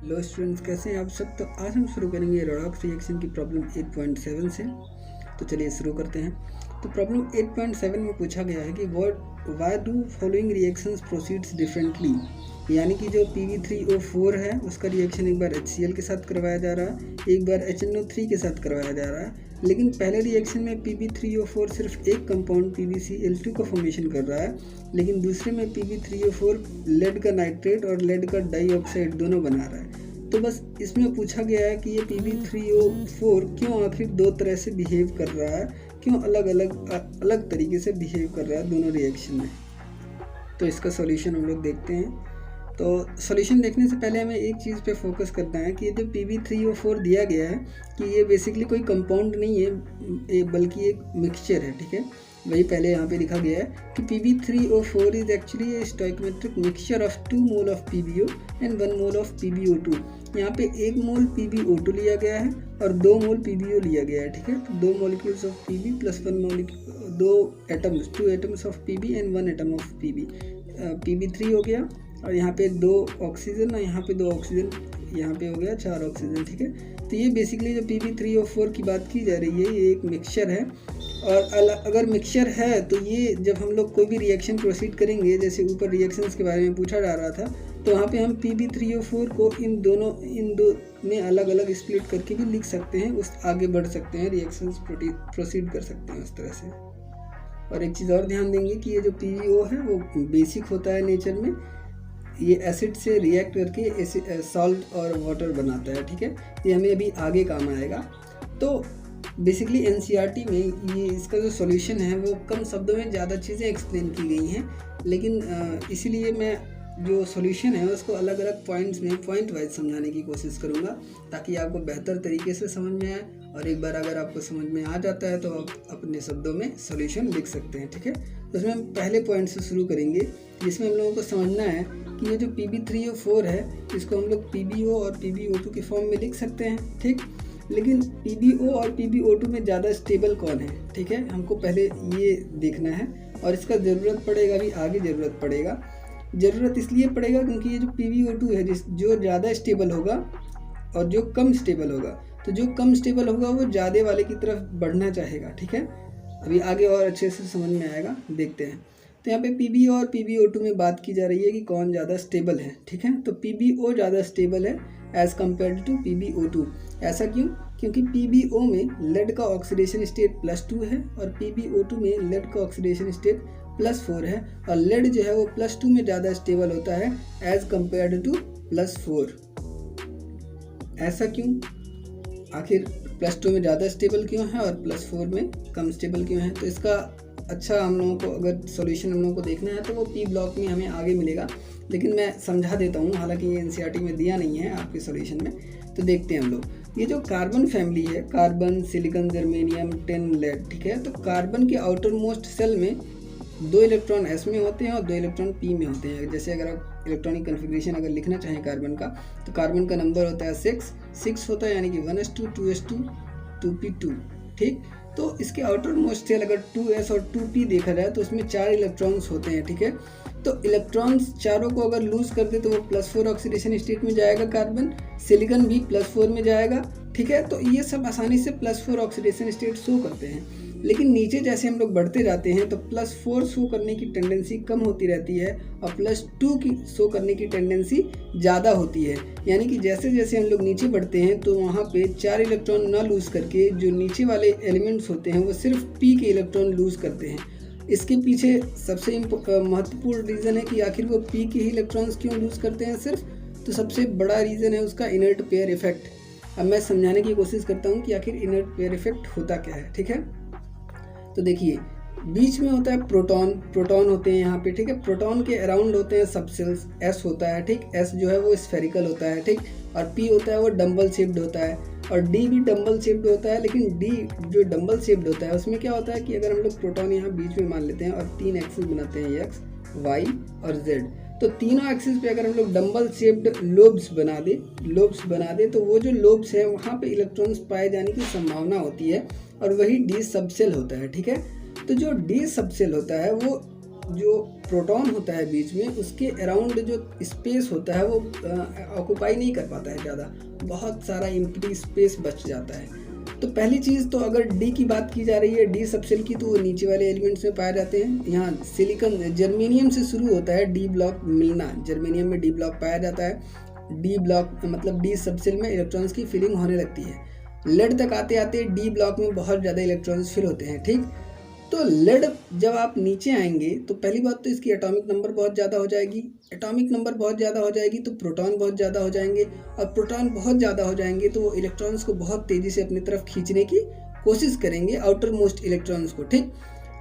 Hello students, कैसे हैं आप सब। तो आज हम शुरू करेंगे रेडॉक्स रिएक्शन की प्रॉब्लम 8.7 से। तो चलिए शुरू करते हैं। तो प्रॉब्लम 8.7 में पूछा गया है कि why do following reactions proceeds differently. यानी कि जो Pb3O4 है उसका रिएक्शन एक बार HCl के साथ करवाया जा रहा है, एक बार HNO3 के साथ करवाया जा रहा है। लेकिन पहले रिएक्शन में Pb3O4 सिर्फ एक कंपाउंड PbCl2 का फॉर्मेशन कर रहा है, लेकिन दूसरे में Pb3O4 लेड का नाइट्रेट और लेड का डाइऑक्साइड दोनों बना रहा है। तो बस इसमें पूछा गया है कि ये Pb3O4 क्यों आखिर दो तरह से बिहेव कर रहा है, क्यों अलग तरीके से बिहेव कर रहा है दोनों रिएक्शन में। तो इसका सॉल्यूशन हम लोग देखते हैं। तो सॉल्यूशन देखने से पहले हमें एक चीज़ पे फोकस करना है कि ये जो Pb3O4 दिया गया है कि ये बेसिकली कोई कंपाउंड नहीं है, बल्कि एक मिक्सचर है। ठीक है, वही पहले यहाँ पे लिखा गया है कि Pb3O4 is actually A stoichiometric mixture of 2 mole of PbO and 1 mole of PbO2। यहाँ पे 1 मोल PbO2 लिया गया है और 2 मोल PbO लिया गया है। ठीक है, तो 2 molecules of Pb plus 2 atoms of Pb and 1 atom of Pb। Pb3 हो गया और यहाँ पे 2 ऑक्सीजन और यहाँ पे 2 ऑक्सीजन, यहाँ पे हो गया 4 ऑक्सीजन। ठीक है, तो ये बेसिकली जो Pb3O4 की बात की जा रही है ये एक मिक्सचर है। और अगर मिक्सचर है तो ये जब हम लोग कोई भी रिएक्शन प्रोसीड करेंगे, जैसे ऊपर रिएक्शंस के बारे में पूछा जा रहा था, तो वहाँ पे हम Pb3O4 को इन दो में अलग अलग स्प्लिट करके भी लिख सकते हैं, उस आगे बढ़ सकते हैं, रिएक्शंस प्रोसीड कर सकते हैं उस तरह से। और एक चीज़ और ध्यान देंगे कि ये जो PbO है वो बेसिक होता है नेचर में, ये एसिड से रिएक्ट करके सॉल्ट और वाटर बनाता है। ठीक है, ये हमें अभी आगे काम आएगा। तो बेसिकली NCERT में ये इसका जो सॉल्यूशन है वो कम शब्दों में ज़्यादा चीज़ें एक्सप्लेन की गई हैं, लेकिन इसीलिए मैं जो सॉल्यूशन है उसको अलग अलग पॉइंट्स में पॉइंट वाइज समझाने की कोशिश करूँगा, ताकि आपको बेहतर तरीके से समझ में आए। और एक बार अगर आपको समझ में आ जाता है तो आप अपने शब्दों में सॉल्यूशन लिख सकते हैं। ठीक है, तो इसमें हम पहले पॉइंट से शुरू करेंगे, जिसमें हम लोगों को समझना है कि ये जो Pb3O4 है इसको हम लोग PbO और PbO2 के फॉर्म में लिख सकते हैं। ठीक, लेकिन PbO और PbO2 में ज़्यादा स्टेबल कौन है। ठीक है, हमको पहले ये देखना है और इसका ज़रूरत पड़ेगा भी, आगे ज़रूरत पड़ेगा। ज़रूरत इसलिए पड़ेगा क्योंकि ये जो PbO2 है जो ज़्यादा स्टेबल होगा और जो कम स्टेबल होगा, तो जो कम स्टेबल होगा वो ज़्यादा वाले की तरफ बढ़ना चाहेगा। ठीक है, अभी आगे और अच्छे से समझ में आएगा, देखते हैं। तो यहाँ पे PbO और PbO2 में बात की जा रही है कि कौन ज़्यादा स्टेबल है। ठीक है, तो PbO ज़्यादा स्टेबल है एज़ कम्पेयर टू PbO2। ऐसा क्यों? क्योंकि PbO में लेड का ऑक्सीडेशन स्टेट +2 है और PbO2 में लेड का ऑक्सीडेशन स्टेट +4 है, और लेड जो है वो +2 में ज़्यादा स्टेबल होता है एज़ कम्पेयर टू +4। ऐसा क्यों? आखिर +2 में ज़्यादा स्टेबल क्यों है और +4 में कम स्टेबल क्यों है? तो इसका अच्छा हम लोगों को अगर सॉल्यूशन हम लोगों को देखना है तो वो P ब्लॉक में हमें आगे मिलेगा, लेकिन मैं समझा देता हूँ, हालांकि ये NCERT में दिया नहीं है आपके सॉल्यूशन में। तो देखते हैं हम लोग, ये जो कार्बन फैमिली है, carbon, silicon, germanium, tin, lead. ठीक है, तो कार्बन के आउटर मोस्ट सेल में 2 इलेक्ट्रॉन S में होते हैं और 2 इलेक्ट्रॉन P में होते हैं। जैसे अगर आप इलेक्ट्रॉनिक कन्फिग्रेशन अगर लिखना चाहें कार्बन का, तो कार्बन का नंबर होता है 6 होता है, यानी कि 1s2, 2s2, 2p2। ठीक, तो इसके आउटर मोस्ट सेल अगर 2s और 2p देखा जाए तो उसमें 4 इलेक्ट्रॉन्स होते हैं। ठीक है, तो इलेक्ट्रॉन्स चारों को अगर लूज कर दे तो वो +4 ऑक्सीडेशन स्टेट में जाएगा कार्बन, सिलिकॉन भी +4 में जाएगा। ठीक है, तो ये सब आसानी से +4 ऑक्सीडेशन स्टेट शो करते हैं। लेकिन नीचे जैसे हम लोग बढ़ते जाते हैं तो +4 शो करने की टेंडेंसी कम होती रहती है और +2 की शो करने की टेंडेंसी ज़्यादा होती है। यानी कि जैसे जैसे हम लोग नीचे बढ़ते हैं तो वहाँ पे 4 इलेक्ट्रॉन ना लूज़ करके जो नीचे वाले एलिमेंट्स होते हैं वो सिर्फ P के इलेक्ट्रॉन लूज़ करते हैं। इसके पीछे सबसे महत्वपूर्ण रीज़न है कि आखिर वो P के ही इलेक्ट्रॉन्स क्यों लूज़ करते हैं सिर्फ। तो सबसे बड़ा रीज़न है उसका इनर्ट पेयर इफेक्ट। अब मैं समझाने की कोशिश करता हूँ कि आखिर इनर्ट पेयर इफेक्ट होता क्या है। ठीक है, तो देखिए बीच में होता है प्रोटॉन होते हैं यहाँ पे। ठीक है, प्रोटॉन के अराउंड होते हैं सबसेल्स, S होता है। ठीक, S जो है वो स्फेरिकल होता है। ठीक, और P होता है वो डम्बल शेप्ड होता है, और D भी डम्बल शेप्ड होता है। लेकिन D जो डम्बल शेप्ड होता है उसमें क्या होता है कि अगर हम लोग प्रोटॉन यहाँ बीच में मान लेते हैं और 3 एक्सिस बनाते हैं, X, Y और Z, तो तीनों एक्सिस पे अगर हम लोग डम्बल शेप्ड लोब्स बना दे तो वो जो लोब्स हैं वहाँ पे इलेक्ट्रॉन्स पाए जाने की संभावना होती है, और वही D सबसेल होता है। ठीक है, तो जो D सबसेल होता है वो जो प्रोटॉन होता है बीच में, उसके अराउंड जो स्पेस होता है वो ऑक्यूपाई नहीं कर पाता है ज़्यादा, बहुत सारा एम्प्टी स्पेस बच जाता है। तो पहली चीज़ तो अगर डी की बात की जा रही है, डी सबसेल की, तो वो नीचे वाले एलिमेंट्स में पाए जाते हैं। यहाँ सिलिकॉन जर्मेनियम से शुरू होता है डी ब्लॉक मिलना, जर्मेनियम में डी ब्लॉक पाया जाता है। डी ब्लॉक मतलब डी सबसेल में इलेक्ट्रॉन्स की फिलिंग होने लगती है। लेड तक आते आते डी ब्लॉक में बहुत ज़्यादा इलेक्ट्रॉन्स फिल होते हैं, ठीक। तो लेड जब आप नीचे आएंगे तो पहली बात तो इसकी एटॉमिक नंबर बहुत ज़्यादा हो जाएगी। एटॉमिक नंबर बहुत ज़्यादा हो जाएगी तो प्रोटॉन बहुत ज़्यादा हो जाएंगे, और प्रोटॉन बहुत ज़्यादा हो जाएंगे तो वो इलेक्ट्रॉन्स को बहुत तेज़ी से अपनी तरफ खींचने की कोशिश करेंगे, आउटर मोस्ट इलेक्ट्रॉन्स को, ठीक।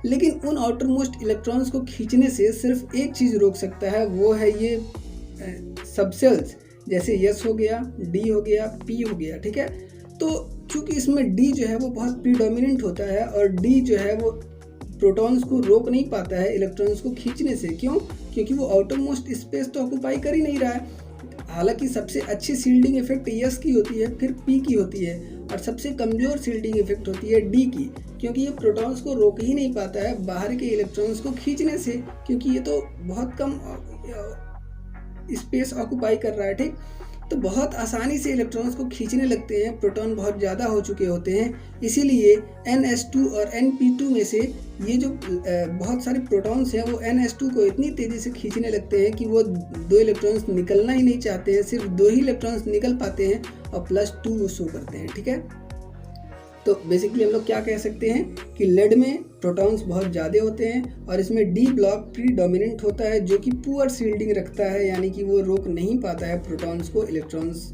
लेकिन उन आउटर मोस्ट इलेक्ट्रॉन्स को खींचने से सिर्फ एक चीज़ रोक सकता है, वो है ये सबसेल्स, जैसे एस हो गया, डी हो गया, पी हो गया, ठीक है। तो चूँकि इसमें डी जो है वो बहुत प्रीडोमिनेंट होता है, और डी जो है वो प्रोटॉन्स को रोक नहीं पाता है इलेक्ट्रॉन्स को खींचने से। क्यों? क्योंकि वो आउटर मोस्ट स्पेस तो ऑक्यूपाई कर ही नहीं रहा है। हालांकि सबसे अच्छी सील्डिंग इफेक्ट एस की होती है, फिर पी की होती है, और सबसे कमज़ोर सील्डिंग इफेक्ट होती है डी की, क्योंकि ये प्रोटॉन्स को रोक ही नहीं पाता है बाहर के इलेक्ट्रॉन्स को खींचने से, क्योंकि ये तो बहुत कम स्पेस ऑक्यूपाई कर रहा है, ठीक। तो बहुत आसानी से इलेक्ट्रॉन्स को खींचने लगते हैं, प्रोटॉन बहुत ज़्यादा हो चुके होते हैं। इसीलिए NS2 और NP2 में से ये जो बहुत सारे प्रोटॉन्स हैं वो NS2 को इतनी तेज़ी से खींचने लगते हैं कि वो 2 इलेक्ट्रॉन्स निकलना ही नहीं चाहते हैं, सिर्फ 2 ही इलेक्ट्रॉन्स निकल पाते हैं और +2 वो शो करते हैं, ठीक है। तो बेसिकली हम लोग क्या कह सकते हैं कि लेड में प्रोटॉन्स बहुत ज़्यादा होते हैं, और इसमें डी ब्लॉक प्रीडोमिनेंट होता है, जो कि पुअर सील्डिंग रखता है, यानी कि वो रोक नहीं पाता है प्रोटॉन्स को इलेक्ट्रॉन्स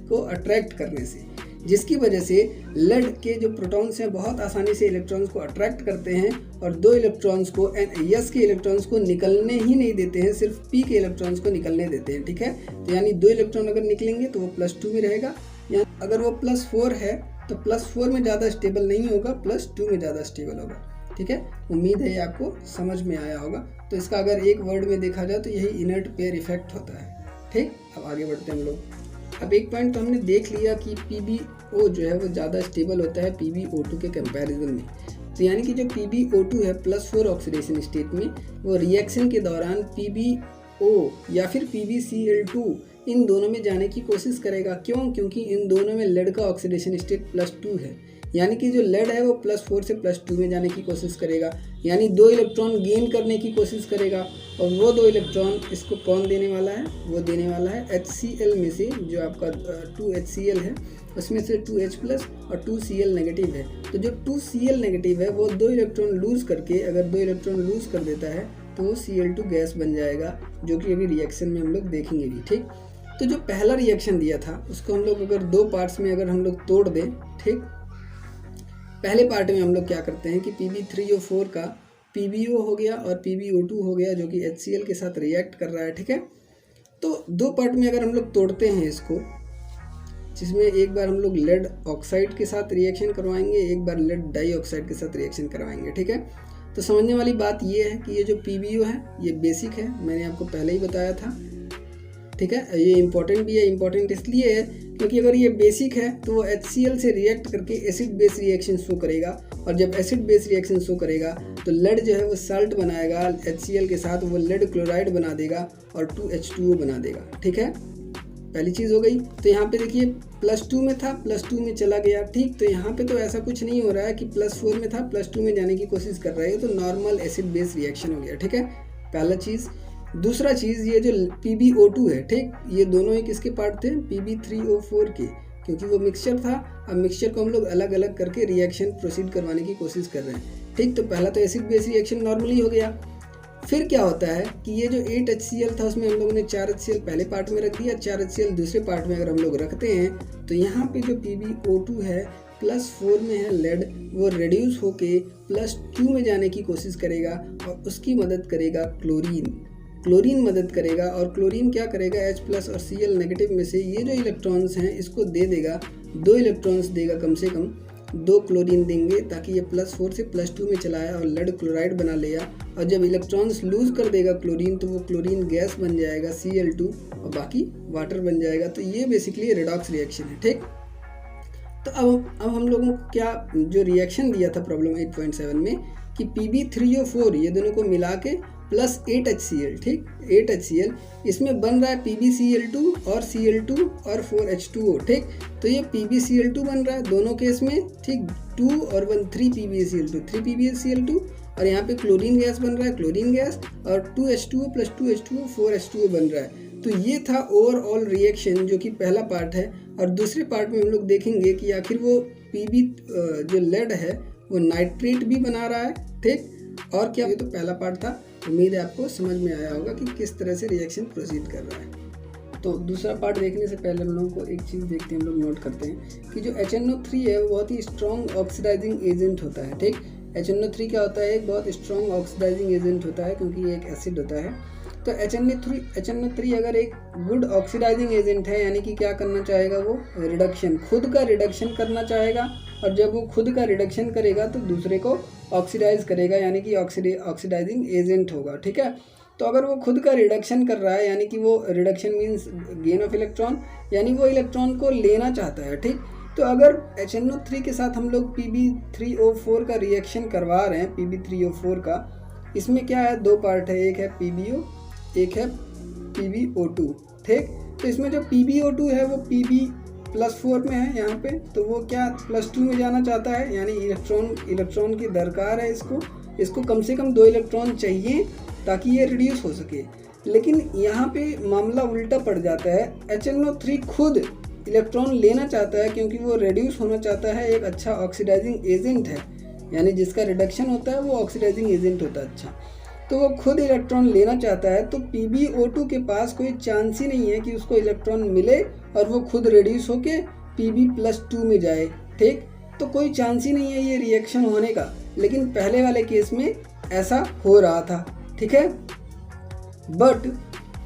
को अट्रैक्ट करने से, जिसकी वजह से लेड के जो प्रोटॉन्स हैं बहुत आसानी से इलेक्ट्रॉन्स को अट्रैक्ट करते हैं, और 2 इलेक्ट्रॉन्स को एस के इलेक्ट्रॉन्स को निकलने ही नहीं देते हैं, सिर्फ पी के इलेक्ट्रॉन्स को निकलने देते हैं, ठीक है। तो यानी 2 इलेक्ट्रॉन अगर निकलेंगे तो वो +2 में रहेगा, या अगर वो +4 है तो +4 में ज़्यादा स्टेबल नहीं होगा, +2 में ज़्यादा स्टेबल होगा, ठीक है। उम्मीद है ये आपको समझ में आया होगा। तो इसका अगर एक वर्ड में देखा जाए तो यही इनर्ट पेयर इफेक्ट होता है, ठीक। अब आगे बढ़ते हैं हम लोग। अब एक पॉइंट तो हमने देख लिया कि PbO जो है वो ज़्यादा स्टेबल होता है PbO2 के कंपैरिजन में। तो यानी कि जो PbO2 है +4 ऑक्सीडेशन स्टेट में, वो रिएक्शन के दौरान PbO या फिर PbCl2 इन दोनों में जाने की कोशिश करेगा। क्यों? क्योंकि इन दोनों में लेड का ऑक्सीडेशन स्टेट +2 है, यानी कि जो लेड है वो +4 से +2 में जाने की कोशिश करेगा, यानी 2 इलेक्ट्रॉन गेन करने की कोशिश करेगा। और वो 2 इलेक्ट्रॉन इसको कौन देने वाला है? वो देने वाला है HCl में से, जो आपका 2HCl है उसमें से 2H+ और 2Cl नेगेटिव है। तो जो 2Cl नेगेटिव है वो 2 इलेक्ट्रॉन लूज़ करके, अगर 2 इलेक्ट्रॉन लूज़ कर देता है तो वो Cl2 गैस बन जाएगा, जो कि अभी रिएक्शन में हम लोग देखेंगे भी, ठीक। तो जो पहला रिएक्शन दिया था उसको हम लोग अगर 2 पार्ट्स में अगर हम लोग तोड़ दें, ठीक। पहले पार्ट में हम लोग क्या करते हैं कि Pb3O4 का PbO हो गया और PbO2 हो गया, जो कि HCl के साथ रिएक्ट कर रहा है, ठीक है। तो 2 पार्ट में अगर हम लोग तोड़ते हैं इसको, जिसमें एक बार हम लोग लेड ऑक्साइड के साथ रिएक्शन करवाएंगे, एक बार लेड डाइऑक्साइड के साथ रिएक्शन करवाएंगे, ठीक है। तो समझने वाली बात ये है कि ये जो PbO है ये बेसिक है, मैंने आपको पहले ही बताया था, ठीक है। ये इंपॉर्टेंट भी है, इंपॉर्टेंट इसलिए है क्योंकि अगर ये बेसिक है तो वो HCl से रिएक्ट करके एसिड बेस रिएक्शन शो करेगा, और जब एसिड बेस रिएक्शन शो करेगा तो लेड जो है वो साल्ट बनाएगा HCl के साथ, वो लेड क्लोराइड बना देगा और 2H2O बना देगा, ठीक है। पहली चीज़ हो गई। तो यहाँ पे देखिए +2 में था, +2 में चला गया, ठीक। तो यहाँ पे तो ऐसा कुछ नहीं हो रहा है कि +4 में था +2 में जाने की कोशिश कर रहा है, तो नॉर्मल एसिड बेस रिएक्शन हो गया, ठीक है, पहला चीज़। दूसरा चीज़, ये जो PbO2 है, ठीक, ये दोनों ही किसके पार्ट थे? Pb3O4 के, क्योंकि वो मिक्सचर था। अब मिक्सचर को हम लोग अलग अलग करके रिएक्शन प्रोसीड करवाने की कोशिश कर रहे हैं, ठीक। तो पहला तो एसिड बेस रिएक्शन नॉर्मली हो गया। फिर क्या होता है कि ये जो 8HCl था उसमें हम लोगों ने 4HCl पहले पार्ट में रख दिया, 4HCl दूसरे पार्ट में अगर हम लोग रखते हैं तो यहाँ पे जो PbO2 है +4 में है लेड, वो रिड्यूस होके +2 में जाने की कोशिश करेगा, और उसकी मदद करेगा क्लोरीन मदद करेगा। और क्लोरीन क्या करेगा? H+ और Cl नेगेटिव में से ये जो इलेक्ट्रॉन्स हैं इसको दे देगा, 2 इलेक्ट्रॉन्स देगा, कम से कम 2 क्लोरीन देंगे, ताकि ये +4 से +2 में चला आए और लेड क्लोराइड बना लिया। और जब इलेक्ट्रॉन्स लूज कर देगा क्लोरीन, तो वो क्लोरीन गैस बन जाएगा Cl2, और बाकी वाटर बन जाएगा। तो ये बेसिकली रेडॉक्स रिएक्शन है, ठीक। तो अब हम लोगों को क्या जो रिएक्शन दिया था प्रॉब्लम 8.7 में कि Pb3O4 ये दोनों को मिला के प्लस 8HCl, ठीक 8HCl, इसमें बन रहा है PbCl2 और Cl2 और 4H2O, ठीक। तो ये PbCl2 बन रहा है दोनों केस में, ठीक, 2 और 1 3 PbCl2 3 PbCl2, और यहाँ पे क्लोरीन गैस बन रहा है, क्लोरीन गैस, और 2H2O प्लस 2H2O 4H2O बन रहा है। तो ये था ओवरऑल रिएक्शन जो कि पहला पार्ट है। और दूसरे पार्ट में हम लोग देखेंगे कि आखिर वो Pb जो लेड है वो नाइट्रेट भी बना रहा है, ठीक, और क्या। ये तो पहला पार्ट था। उम्मीद है आपको समझ में आया होगा कि किस तरह से रिएक्शन प्रोसीड कर रहा है। तो दूसरा पार्ट देखने से पहले हम लोगों को एक चीज़ देखते हैं, हम लोग नोट करते हैं कि जो HNO3 है वो बहुत ही स्ट्रॉन्ग ऑक्सीडाइजिंग एजेंट होता है, ठीक। HNO3 क्या होता है, एक बहुत स्ट्रॉन्ग ऑक्सीडाइजिंग एजेंट होता है क्योंकि ये एक एसिड होता है। तो HNO3 अगर एक गुड ऑक्सीडाइजिंग एजेंट है, यानी कि क्या करना चाहेगा, वो रिडक्शन, खुद का रिडक्शन करना चाहेगा, और जब वो खुद का रिडक्शन करेगा तो दूसरे को ऑक्सीडाइज करेगा, यानी कि ऑक्सीडाइजिंग एजेंट होगा, ठीक है। तो अगर वो खुद का रिडक्शन कर रहा है, यानी कि वो reduction means gain of electron, यानी वो इलेक्ट्रॉन को लेना चाहता है, ठीक। तो अगर HNO3 के साथ हम लोग Pb3O4 का रिएक्शन करवा रहे हैं, Pb3O4 का, इसमें क्या है, दो पार्ट है, एक है PbO, एक है PbO2, ठीक। तो इसमें जो PbO2 है वो Pb+4 में है यहाँ पे, तो वो क्या +2 में जाना चाहता है, यानी इलेक्ट्रॉन की दरकार है इसको कम से कम 2 इलेक्ट्रॉन चाहिए ताकि ये रिड्यूस हो सके। लेकिन यहाँ पे मामला उल्टा पड़ जाता है, HNO3 खुद इलेक्ट्रॉन लेना चाहता है क्योंकि वो रिड्यूस होना चाहता है, एक अच्छा ऑक्सीडाइजिंग एजेंट है, यानी जिसका रिडक्शन होता है वो ऑक्सीडाइजिंग एजेंट होता है, अच्छा। तो वो खुद इलेक्ट्रॉन लेना चाहता है, तो PbO2 के पास कोई चांस ही नहीं है कि उसको इलेक्ट्रॉन मिले और वो खुद रिड्यूस होके Pb+2 में जाए, ठीक। तो कोई चांस ही नहीं है ये रिएक्शन होने का, लेकिन पहले वाले केस में ऐसा हो रहा था, ठीक है। But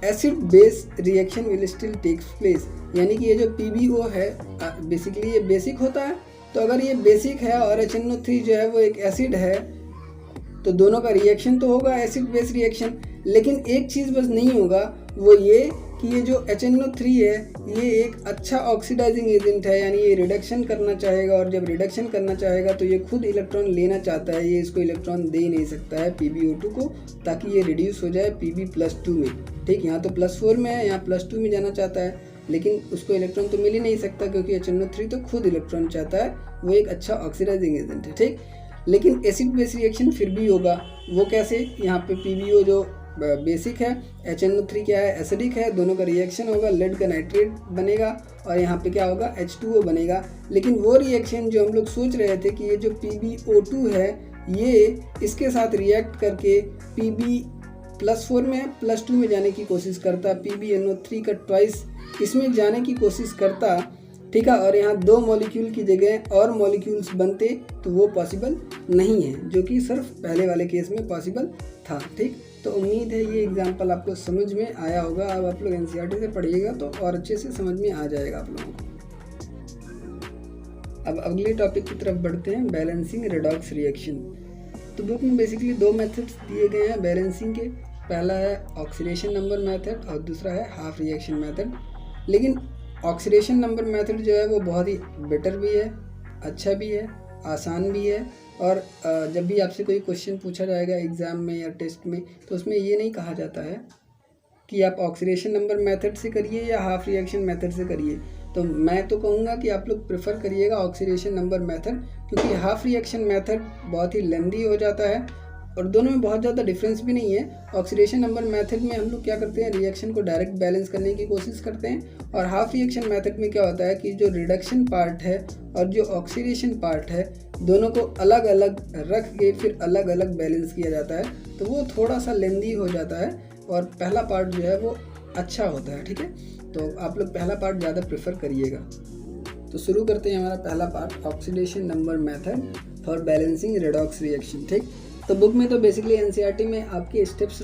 acid base reaction will still takes place, यानी कि ये जो PbO है बेसिकली ये बेसिक होता है। तो अगर ये बेसिक है और HNO3 जो है वो एक एसिड है, तो दोनों का रिएक्शन तो होगा एसिड बेस रिएक्शन, लेकिन एक चीज़ बस नहीं होगा, वो ये कि ये जो HNO3 है ये एक अच्छा ऑक्सीडाइजिंग एजेंट है, यानी ये रिडक्शन करना चाहेगा, और जब रिडक्शन करना चाहेगा तो ये खुद इलेक्ट्रॉन लेना चाहता है, ये इसको इलेक्ट्रॉन दे नहीं सकता है PbO2 को, ताकि ये रिड्यूस हो जाए Pb+2 में, ठीक। यहाँ तो +4 में है, यहाँ +2 में जाना चाहता है, लेकिन उसको इलेक्ट्रॉन तो मिल ही नहीं सकता क्योंकि HNO3 तो खुद इलेक्ट्रॉन चाहता है, वो एक अच्छा ऑक्सीडाइजिंग एजेंट है, ठीक। लेकिन एसिड बेस रिएक्शन फिर भी होगा, वो कैसे, यहाँ पे PbO जो बेसिक है, HNO3 क्या है, एसिडिक है, दोनों का रिएक्शन होगा, लेड का नाइट्रेट बनेगा और यहाँ पे क्या होगा, H2O बनेगा। लेकिन वो रिएक्शन जो हम लोग सोच रहे थे कि ये जो PbO2 है ये इसके साथ रिएक्ट करके Pb+4 में +2 में जाने की कोशिश करता, PbNO3 का ट्वाइस इसमें जाने की कोशिश करता, ठीक है, और यहाँ 2 मॉलिक्यूल की जगह और मॉलिक्यूल्स बनते, तो वो पॉसिबल नहीं है, जो कि सिर्फ पहले वाले केस में पॉसिबल था, ठीक। तो उम्मीद है ये एग्जांपल आपको समझ में आया होगा। अब आप लोग NCERT से पढ़िएगा तो और अच्छे से समझ में आ जाएगा आप लोगों को। अब अगले टॉपिक की तरफ बढ़ते हैं, बैलेंसिंग रेडॉक्स रिएक्शन। तो बुक में बेसिकली 2 मेथड्स दिए गए हैं बैलेंसिंग के, पहला है ऑक्सीडेशन नंबर मेथड और दूसरा है हाफ रिएक्शन मेथड। लेकिन ऑक्सीडेशन नंबर मेथड जो है वो बहुत ही बेटर भी है, अच्छा भी है, आसान भी है, और जब भी आपसे कोई क्वेश्चन पूछा जाएगा एग्ज़ाम में या टेस्ट में तो उसमें ये नहीं कहा जाता है कि आप ऑक्सीडेशन नंबर मेथड से करिए या हाफ रिएक्शन मेथड से करिए। तो मैं तो कहूँगा कि आप लोग प्रेफर करिएगा ऑक्सीडेशन नंबर मेथड, क्योंकि हाफ रिएक्शन मेथड बहुत ही लेंदी हो जाता है और दोनों में बहुत ज़्यादा डिफरेंस भी नहीं है। ऑक्सीडेशन नंबर मेथड में हम लोग क्या करते हैं, रिएक्शन को डायरेक्ट बैलेंस करने की कोशिश करते हैं, और हाफ रिएक्शन मेथड में क्या होता है कि जो रिडक्शन पार्ट है और जो ऑक्सीडेशन पार्ट है दोनों को अलग अलग रख के फिर अलग अलग बैलेंस किया जाता है, तो वो थोड़ा सा लेंदी हो जाता है और पहला पार्ट जो है वो अच्छा होता है, ठीक है। तो आप लोग पहला पार्ट ज़्यादा प्रेफर करिएगा। तो शुरू करते हैं हमारा पहला part, oxidation number method for balancing redox reaction, ठीक। तो बुक में तो बेसिकली NCERT में आपके स्टेप्स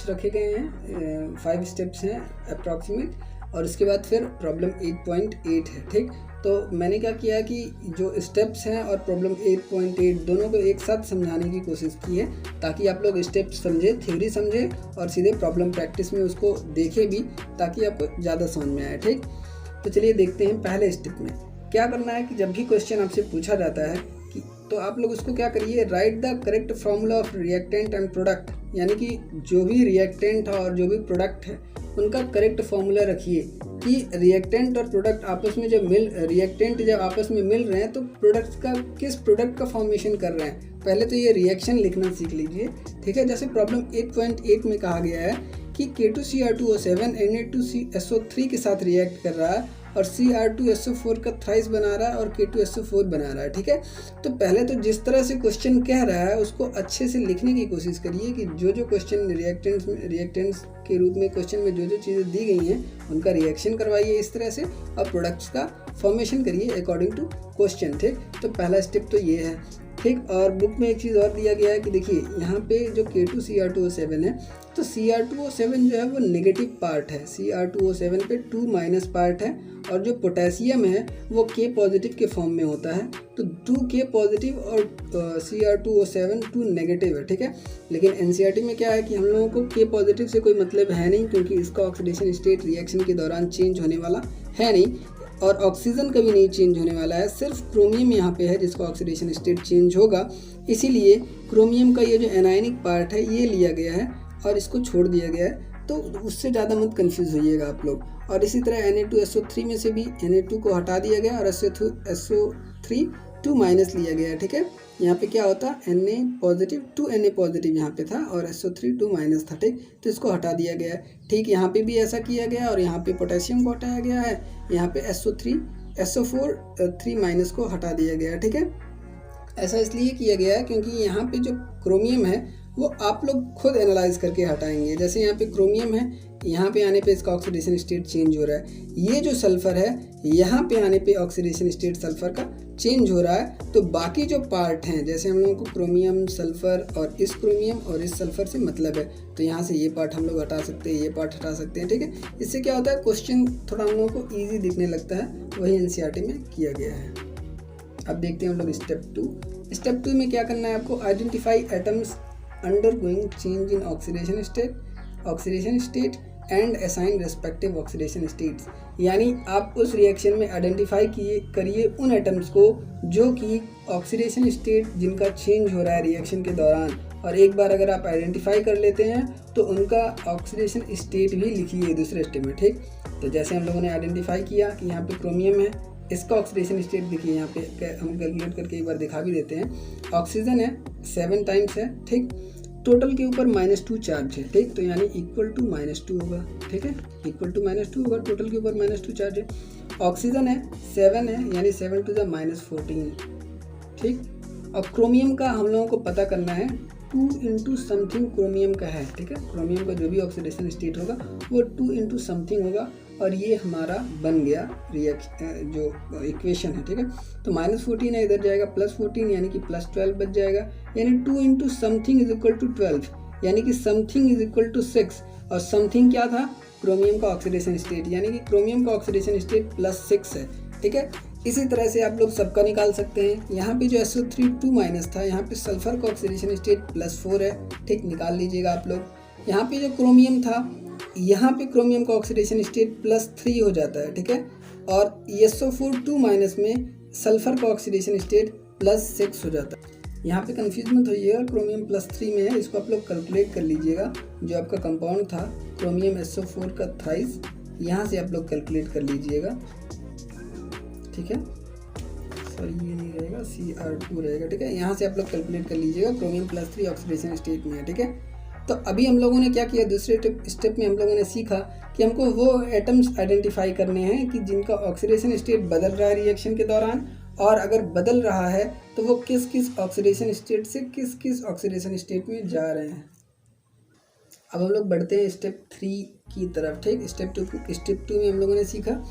रखे गए हैं, 5 स्टेप्स हैं अप्रॉक्सीमेट, और उसके बाद फिर प्रॉब्लम 8.8 है, ठीक। तो मैंने क्या किया कि जो स्टेप्स हैं और प्रॉब्लम 8.8 दोनों को एक साथ समझाने की कोशिश की है, ताकि आप लोग स्टेप्स समझे, थ्योरी समझे और सीधे प्रॉब्लम प्रैक्टिस में उसको देखें भी, ताकि आपको ज़्यादा समझ में आए, ठीक। तो चलिए देखते हैं पहले स्टेप में। क्या करना है कि जब भी क्वेश्चन आपसे पूछा जाता है कि तो आप लोग उसको क्या करिए, right the correct formula of reactant and product, यानी कि जो भी रिएक्टेंट और जो भी प्रोडक्ट है उनका करेक्ट फॉर्मूला रखिए कि रिएक्टेंट और प्रोडक्ट आपस में जब रिएक्टेंट जब आपस में मिल रहे हैं तो प्रोडक्ट का किस प्रोडक्ट का फॉर्मेशन कर रहे हैं। पहले तो ये रिएक्शन लिखना सीख लीजिए, ठीक है। जैसे प्रॉब्लम 8.8 में कहा गया है कि K2Cr2O7 Na2SO3 के साथ रिएक्ट कर रहा है और Cr2SO4 का थ्राइस बना रहा है और K2SO4 बना रहा है, ठीक है। तो पहले तो जिस तरह से क्वेश्चन कह रहा है उसको अच्छे से लिखने की कोशिश करिए कि जो क्वेश्चन रिएक्टेंट्स के रूप में क्वेश्चन में जो चीज़ें दी गई हैं उनका रिएक्शन करवाइए इस तरह से और प्रोडक्ट्स का फॉर्मेशन करिए अकॉर्डिंग टू क्वेश्चन, ठीक। तो पहला स्टेप तो ये है, ठीक। और बुक में एक चीज़ और दिया गया है कि देखिए यहाँ पे जो K2Cr2O7 है तो Cr2O7 जो है वो नेगेटिव पार्ट है, Cr2O7 पे 2- पार्ट है और जो पोटेशियम है वो K पॉजिटिव के फॉर्म में होता है। तो 2K पॉजिटिव और Cr2O7 2 नेगेटिव है, ठीक है। लेकिन NCERT में क्या है कि हम लोगों को K पॉजिटिव से कोई मतलब है नहीं, क्योंकि इसका ऑक्सीडेशन स्टेट रिएक्शन के दौरान चेंज होने वाला है नहीं और ऑक्सीजन कभी नहीं चेंज होने वाला है, सिर्फ क्रोमियम यहाँ पे है जिसका ऑक्सीडेशन स्टेट चेंज होगा। इसीलिए क्रोमियम का ये जो एनायनिक पार्ट है ये लिया गया है और इसको छोड़ दिया गया है, तो उससे ज़्यादा मत कंफ्यूज होइएगा आप लोग। और इसी तरह Na2SO3 में से भी Na2 को हटा दिया गया और SO3 2- लिया गया है, ठीक है। यहाँ पे क्या होता है Na पॉजिटिव 2 Na पॉजिटिव यहाँ पे था और SO3 2- था, ठीक। तो इसको हटा दिया गया है, ठीक। यहाँ पे भी ऐसा किया गया और यहाँ पे पोटेशियम को हटाया गया है, यहाँ पे SO4 3- को हटा दिया गया है, ठीक है। ऐसा इसलिए किया गया है क्योंकि यहाँ पे जो क्रोमियम है वो आप लोग खुद एनालाइज करके हटाएंगे। जैसे यहाँ पे क्रोमियम है, यहाँ पे आने पे इसका ऑक्सीडेशन स्टेट चेंज हो रहा है। ये जो सल्फ़र है यहाँ पे आने पे ऑक्सीडेशन स्टेट सल्फ़र का चेंज हो रहा है। तो बाकी जो पार्ट हैं, जैसे हम लोगों को क्रोमियम, सल्फ़र और इस क्रोमियम और इस सल्फ़र से मतलब है, तो यहाँ से ये पार्ट हम लोग हटा सकते हैं, ये पार्ट हटा सकते हैं, ठीक है। इससे क्या होता है क्वेश्चन थोड़ा हम लोगों को ईजी दिखने लगता है, वही NCERT में किया गया है। अब देखते हैं हम लोग स्टेप 2 में क्या करना है आपको, identify atoms undergoing change in oxidation state and assign respective oxidation states। यानी आप उस रिएक्शन में आइडेंटिफाई करिए उन एटम्स को जो कि ऑक्सीडेशन स्टेट जिनका चेंज हो रहा है रिएक्शन के दौरान, और एक बार अगर आप आइडेंटिफाई कर लेते हैं तो उनका ऑक्सीडेशन स्टेट भी लिखिए दूसरे स्टेप में, ठीक। तो जैसे हम लोगों ने आइडेंटिफाई किया कि यहाँ पे क्रोमियम है, इसका ऑक्सीडेशन स्टेट देखिए, यहाँ पे हम कैलकुलेट करके एक बार दिखा भी देते हैं। ऑक्सीजन है 7 टाइम्स है, ठीक। टोटल के ऊपर -2 चार्ज है, ठीक। तो यानी इक्वल टू -2 होगा, ठीक है, इक्वल टू -2 होगा, टोटल के ऊपर -2 चार्ज है। ऑक्सीजन है 7 है, यानी 7 टू द -14, ठीक। और क्रोमियम का हम लोगों को पता करना है 2 इंटू समथिंग क्रोमियम का है, ठीक है। क्रोमियम का जो भी ऑक्सीडेशन स्टेट होगा वो 2 इंटू समथिंग होगा और ये हमारा बन गया जो इक्वेशन है, ठीक है। तो -14 है, इधर जाएगा +14 यानी कि +12 बच जाएगा, यानी 2 into something is equal to 12, यानी कि समथिंग इज इक्वल टू 6। और समथिंग क्या था, क्रोमियम का ऑक्सीडेशन स्टेट, यानी कि क्रोमियम का ऑक्सीडेशन स्टेट +6 है, ठीक है। इसी तरह से आप लोग सबका निकाल सकते हैं। यहाँ पे जो SO3 2- था, यहाँ पे सल्फर का ऑक्सीडेशन स्टेट +4 है, ठीक, निकाल लीजिएगा आप लोग। यहाँ पे जो क्रोमियम था, यहाँ पे क्रोमियम का ऑक्सीडेशन स्टेट +3 हो जाता है, ठीक है। और SO4 2- में सल्फर का ऑक्सीडेशन स्टेट +6 हो जाता है। यहाँ पे कंफ्यूज मत होइएगा, क्रोमियम +3 में है, इसको आप लोग कैलकुलेट कर लीजिएगा। जो आपका कंपाउंड था क्रोमियम SO4 का थ्राइस, यहाँ से आप लोग कैलकुलेट कर लीजिएगा, ठीक है। सॉरी ये नहीं रहेगा, Cr2 रहेगा, ठीक है। यहाँ से आप लोग कैलकुलेट कर लीजिएगा, क्रोमियम +3 ऑक्सीडेशन स्टेट में है, ठीक है। तो अभी हम लोगों ने क्या किया, दूसरे स्टेप में हम लोगों ने सीखा कि हमको वो एटम्स आइडेंटिफाई करने हैं कि जिनका ऑक्सीडेशन स्टेट बदल रहा है रिएक्शन के दौरान, और अगर बदल रहा है तो वो किस किस ऑक्सीडेशन स्टेट से किस किस ऑक्सीडेशन स्टेट में जा रहे हैं। अब हम लोग बढ़ते हैं स्टेप 3 की तरफ, ठीक। स्टेप 2 में हम लोगों ने सीखा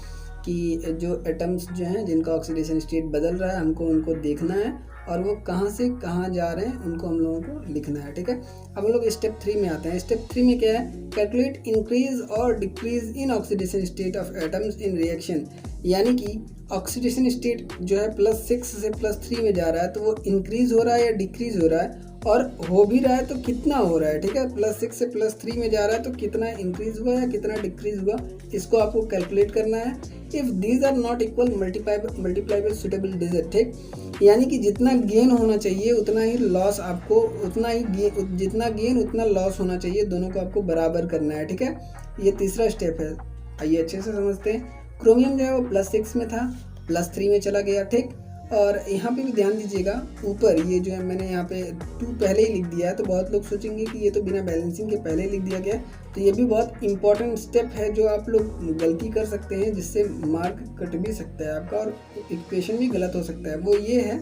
कि जो एटम्स जो हैं जिनका ऑक्सीडेशन स्टेट बदल रहा है हमको उनको देखना है और वो कहाँ से कहाँ जा रहे हैं उनको हम लोगों को लिखना है, ठीक है। अब हम लोग स्टेप 3 में आते हैं। स्टेप 3 में क्या है, कैलकुलेट इंक्रीज और decrease in oxidation state of atoms in reaction. यानी कि ऑक्सीडेशन स्टेट जो है +6 से +3 में जा रहा है तो वो इंक्रीज हो रहा है या डिक्रीज हो रहा है, और हो भी रहा है तो कितना हो रहा है, ठीक है। +6 से +3 में जा रहा है तो कितना इंक्रीज हुआ या कितना डिक्रीज हुआ, इसको आपको कैलकुलेट करना है। If these are not equal multiply by suitable digit, ठीक, यानी कि जितना गेन होना चाहिए उतना ही लॉस आपको, जितना गेन उतना लॉस होना चाहिए, दोनों को आपको बराबर करना है, ठीक है। ये तीसरा स्टेप है, आइए अच्छे से समझते हैं। क्रोमियम जो है वो +6 में था, +3 में चला गया, ठीक। और यहाँ पे भी ध्यान दीजिएगा, ऊपर ये जो है मैंने यहाँ पे 2 पहले ही लिख दिया है, तो बहुत लोग सोचेंगे कि ये तो बिना बैलेंसिंग के पहले ही लिख दिया गया है। तो ये भी बहुत इंपॉर्टेंट स्टेप है जो आप लोग गलती कर सकते हैं, जिससे मार्क कट भी सकता है आपका और इक्वेशन भी गलत हो सकता है। वो ये है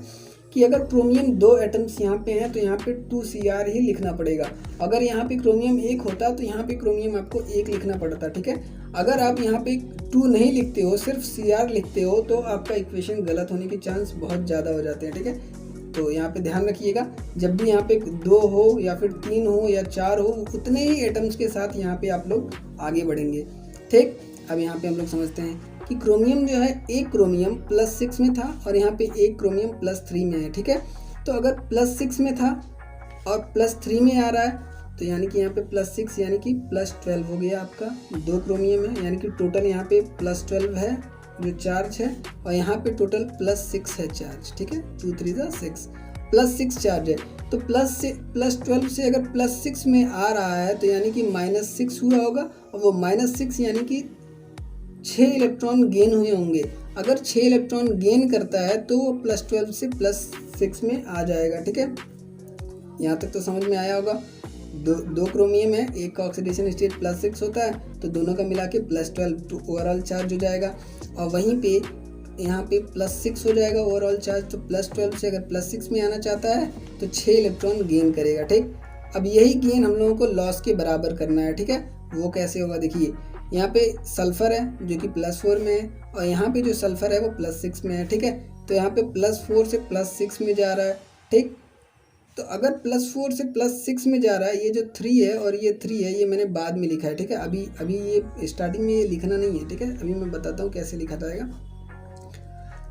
कि अगर क्रोमियम 2 एटम्स यहाँ पे हैं तो यहाँ पे 2Cr ही लिखना पड़ेगा। अगर यहाँ पे क्रोमियम 1 होता तो यहाँ पे क्रोमियम आपको 1 लिखना पड़ता, ठीक है। अगर आप यहाँ पे 2 नहीं लिखते हो, सिर्फ Cr लिखते हो, तो आपका इक्वेशन गलत होने के चांस बहुत ज़्यादा हो जाते हैं, ठीक है। तो यहाँ पे ध्यान रखिएगा, जब भी यहाँ पे 2 हो या फिर 3 हो या 4 हो, उतने ही एटम्स के साथ यहाँ पे आप लोग आगे बढ़ेंगे, ठीक। अब यहाँ पे हम लोग समझते हैं कि क्रोमियम जो है, एक क्रोमियम +6 में था और यहाँ पे एक क्रोमियम +3 में है, ठीक है। तो अगर +6 में था और +3 में आ रहा है तो यानी कि यहाँ पे +6 यानी कि +12 हो गया आपका। 2 क्रोमियम है यानी कि टोटल यहाँ पे +12 है जो चार्ज है, और यहाँ पे टोटल +6 है चार्ज, ठीक है। 2 3 6 +6 चार्ज है। तो +12 से अगर +6 में आ रहा है तो यानी कि -6 हुआ होगा, और वो -6 यानी कि 6 इलेक्ट्रॉन गेन हुए होंगे। अगर 6 इलेक्ट्रॉन गेन करता है तो वो +12 से +6 में आ जाएगा, ठीक है। यहाँ तक तो समझ में आया होगा। दो क्रोमियम है, एक का ऑक्सीडेशन स्टेट +6 होता है, तो दोनों का मिला के +12 ओवरऑल चार्ज हो जाएगा। और वहीं पे यहाँ पे +6 हो जाएगा ओवरऑल चार्ज। तो +12 से अगर +6 में आना चाहता है तो 6 इलेक्ट्रॉन गेन करेगा, ठीक। अब यही गेन हम लोगों को लॉस के बराबर करना है, ठीक है। वो कैसे होगा, देखिए यहाँ पे सल्फ़र है जो कि +4 में है, और यहाँ पे जो सल्फ़र है वो +6 में है, ठीक है। तो यहाँ पे +4 से +6 में जा रहा है, ठीक। तो अगर +4 से +6 में जा रहा है, ये जो 3 है और ये 3 है, ये मैंने बाद में लिखा है, ठीक है। अभी ये स्टार्टिंग में ये लिखना नहीं है, ठीक है। अभी मैं बताता हूँ कैसे लिखा जाएगा।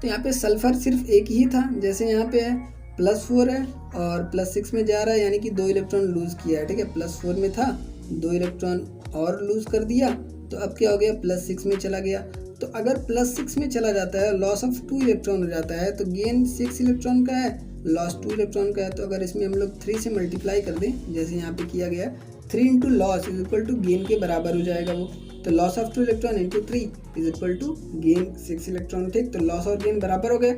तो यहाँ पे सल्फ़र सिर्फ एक ही था, जैसे यहाँ पे है +4 है और +6 में जा रहा है, यानी कि 2 इलेक्ट्रॉन लूज़ किया है, ठीक है। +4 में था, 2 इलेक्ट्रॉन और लूज़ कर दिया, तो अब क्या हो गया, +6 में चला गया। तो अगर +6 में चला जाता है, लॉस ऑफ 2 इलेक्ट्रॉन हो जाता है, तो गेन 6 इलेक्ट्रॉन का है, लॉस 2 इलेक्ट्रॉन का है। तो अगर इसमें हम लोग 3 से मल्टीप्लाई कर दें, जैसे यहाँ पे किया गया, 3 × loss is equal to gain के बराबर हो जाएगा वो। तो loss of 2 electron into 3 is equal to gain 6 electron, ठीक। तो लॉस और गेन बराबर हो गए।